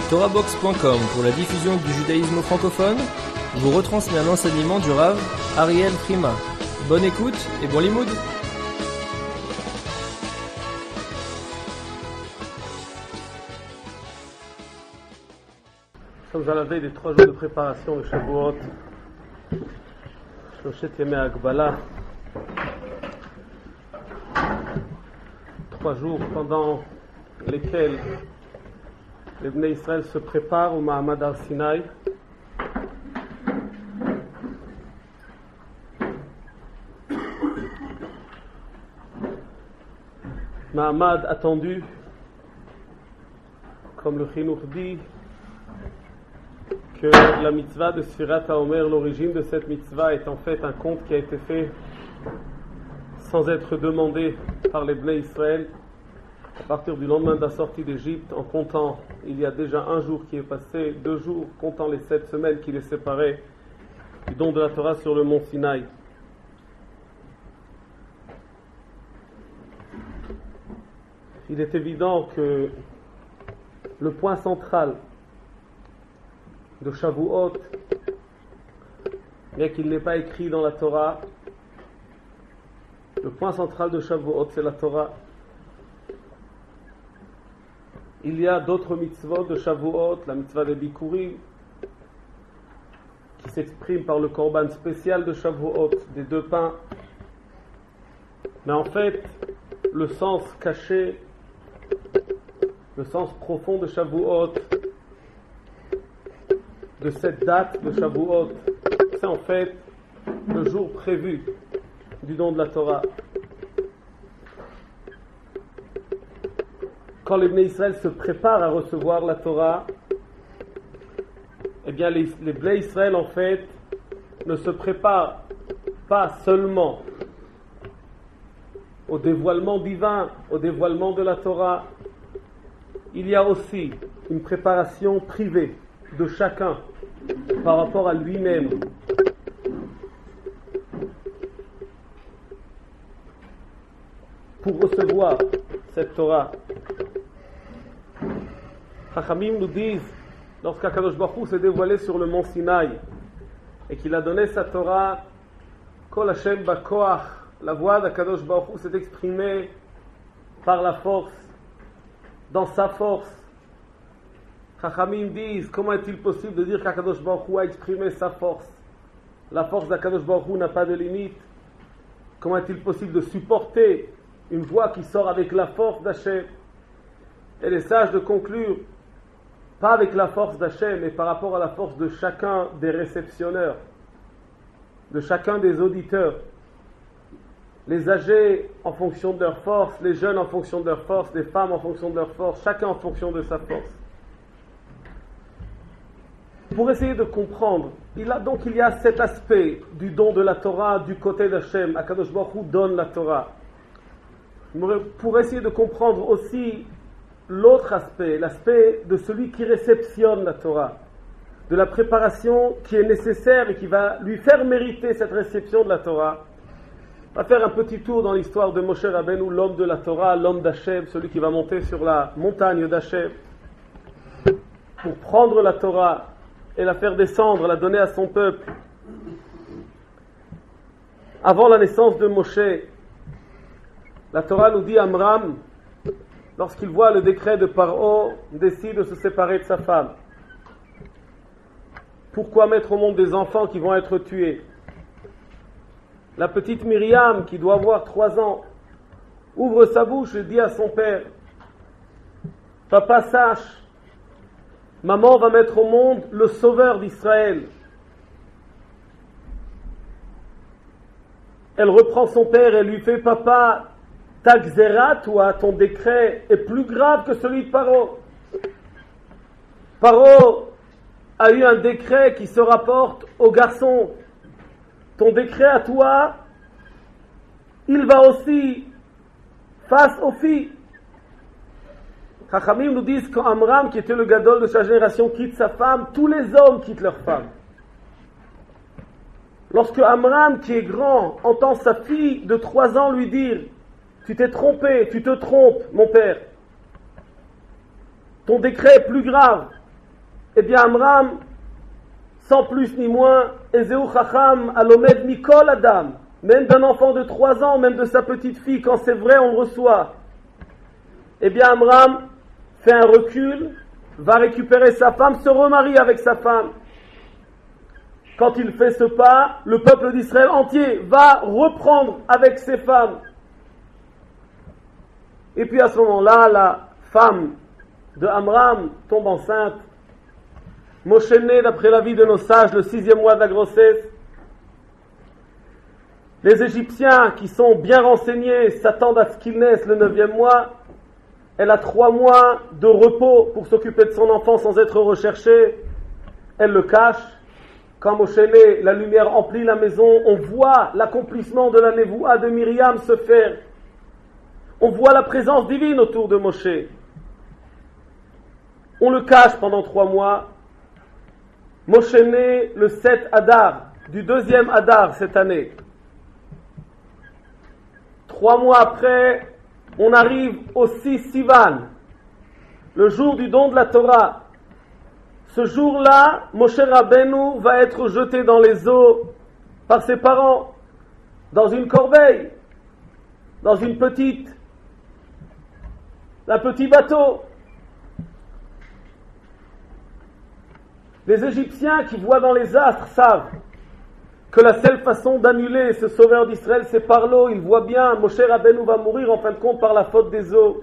TorahBox.com pour la diffusion du judaïsme francophone vous retransmet un enseignement du Rav Ariel Frima. Bonne écoute et bon limoud. Nous sommes à la veille des 3 jours de préparation de Shavuot, Shoshet Yemei Hagbala. 3 jours pendant lesquels les Bnei Israël se préparent au Mahamad Har-Sinaï. Mahamad attendu, comme le Chinuch dit, que la mitzvah de Sfirat HaOmer, l'origine de cette mitzvah est en fait un conte qui a été fait sans être demandé par les Bnei Israël. À partir du lendemain de la sortie d'Égypte, en comptant, il y a déjà un jour qui est passé, 2 jours, comptant les 7 semaines qui les séparaient du don de la Torah sur le mont Sinaï. Il est évident que le point central de Shavuot, bien qu'il n'est pas écrit dans la Torah, le point central de Shavuot, c'est la Torah. Il y a d'autres mitzvot de Shavuot, la mitzvah de Bikurim, qui s'exprime par le korban spécial de Shavuot, des 2 pains. Mais en fait, le sens caché, le sens profond de Shavuot, de cette date de Shavuot, c'est en fait le jour prévu du don de la Torah. Quand les Bnei Israël se préparent à recevoir la Torah, eh bien les Bnei Israël en fait ne se préparent pas seulement au dévoilement divin, au dévoilement de la Torah. Il y a aussi une préparation privée de chacun par rapport à lui-même. Pour recevoir cette Torah. Chachamim nous disent, lorsqu'Akadosh Baruch Hu s'est dévoilé sur le mont Sinaï et qu'il a donné sa Torah, Kol Hashem Bakoach, la voix d'Akadosh Baruch Hu s'est exprimée par la force, dans sa force. Chachamim disent, comment est-il possible de dire qu'Akadosh Baruch Hu a exprimé sa force? La force d'Akadosh Baruch Hu n'a pas de limite. Comment est-il possible de supporter une voix qui sort avec la force d'Hachem? Et les sages de conclure, pas avec la force d'Hachem, mais par rapport à la force de chacun des réceptionneurs, de chacun des auditeurs. Les âgés en fonction de leur force, les jeunes en fonction de leur force, les femmes en fonction de leur force, chacun en fonction de sa force. Pour essayer de comprendre, il y a cet aspect du don de la Torah du côté d'Hachem. Akadosh Baruch Hu donne la Torah. Pour essayer de comprendre aussi l'autre aspect, l'aspect de celui qui réceptionne la Torah, de la préparation qui est nécessaire et qui va lui faire mériter cette réception de la Torah. On va faire un petit tour dans l'histoire de Moshe Rabbeinu, l'homme de la Torah, l'homme d'Hachem, celui qui va monter sur la montagne d'Hachem pour prendre la Torah et la faire descendre, la donner à son peuple. Avant la naissance de Moshe, la Torah nous dit Amram, lorsqu'il voit le décret de Paro, décide de se séparer de sa femme. Pourquoi mettre au monde des enfants qui vont être tués? La petite Myriam, qui doit avoir 3 ans, ouvre sa bouche et dit à son père, Papa, sache, maman va mettre au monde le sauveur d'Israël. Elle reprend son père et lui fait, Papa, ta xéra, toi, ton décret est plus grave que celui de Paro. Paro a eu un décret qui se rapporte aux garçons. Ton décret à toi, il va aussi face aux filles. Chachamim nous disent qu'Amram, qui était le gadol de sa génération, quitte sa femme, tous les hommes quittent leur femme. Lorsque Amram, qui est grand, entend sa fille de 3 ans lui dire « Tu t'es trompé, tu te trompes, mon père. Ton décret est plus grave. Eh bien, Amram, sans plus ni moins, Ezeu Chacham Alomed Mikol Adam, même d'un enfant de 3 ans, même de sa petite fille, quand c'est vrai, on le reçoit. Eh bien, Amram fait un recul, va récupérer sa femme, se remarie avec sa femme. Quand il fait ce pas, le peuple d'Israël entier va reprendre avec ses femmes. Et puis à ce moment-là, la femme de Amram tombe enceinte. Moshe naît, d'après l'avis de nos sages, le 6e mois de la grossesse. Les Égyptiens, qui sont bien renseignés, s'attendent à ce qu'il naisse le 9e mois. Elle a 3 mois de repos pour s'occuper de son enfant sans être recherchée. Elle le cache. Quand Moshe naît, la lumière emplit la maison. On voit l'accomplissement de la névoua de Myriam se faire. On voit la présence divine autour de Moshe. On le cache pendant 3 mois. Moshe naît le 7 Adar, du 2e Adar cette année. 3 mois après, on arrive au 6 Sivan, le jour du don de la Torah. Ce jour-là, Moshe Rabbeinu va être jeté dans les eaux par ses parents, dans une corbeille, dans un petit bateau. Les Égyptiens qui voient dans les astres savent que la seule façon d'annuler ce sauveur d'Israël, c'est par l'eau. Ils voient bien, Moshe Rabbeinu va mourir en fin de compte par la faute des eaux.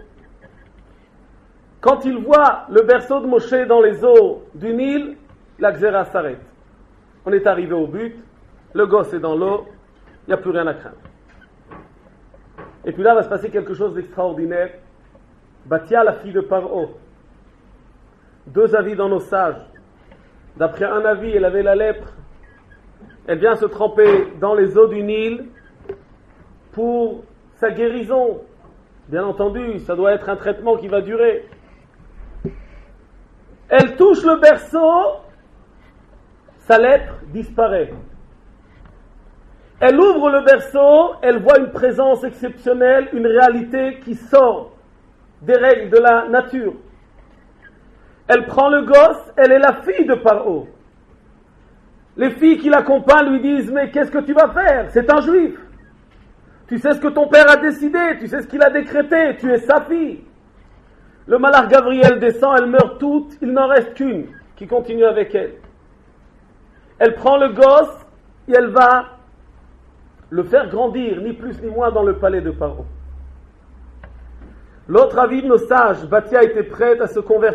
Quand ils voient le berceau de Moshe dans les eaux du Nil, la Xéra s'arrête. On est arrivé au but, le gosse est dans l'eau, il n'y a plus rien à craindre. Et puis là va se passer quelque chose d'extraordinaire. Batia, la fille de Paro, 2 avis dans nos sages. D'après un avis, elle avait la lèpre. Elle vient se tremper dans les eaux du Nil pour sa guérison. Bien entendu, ça doit être un traitement qui va durer. Elle touche le berceau, sa lèpre disparaît. Elle ouvre le berceau, elle voit une présence exceptionnelle, une réalité qui sort des règles de la nature. Elle prend le gosse, elle est la fille de Paro. Les filles qui l'accompagnent lui disent « Mais qu'est-ce que tu vas faire? C'est un juif. Tu sais ce que ton père a décidé, tu sais ce qu'il a décrété, tu es sa fille. » Le malach Gabriel descend, elles meurent toutes, il n'en reste qu'une qui continue avec elle. Elle prend le gosse et elle va le faire grandir, ni plus ni moins, dans le palais de Paro. L'autre avis de nos sages, Batia était prête à se convertir.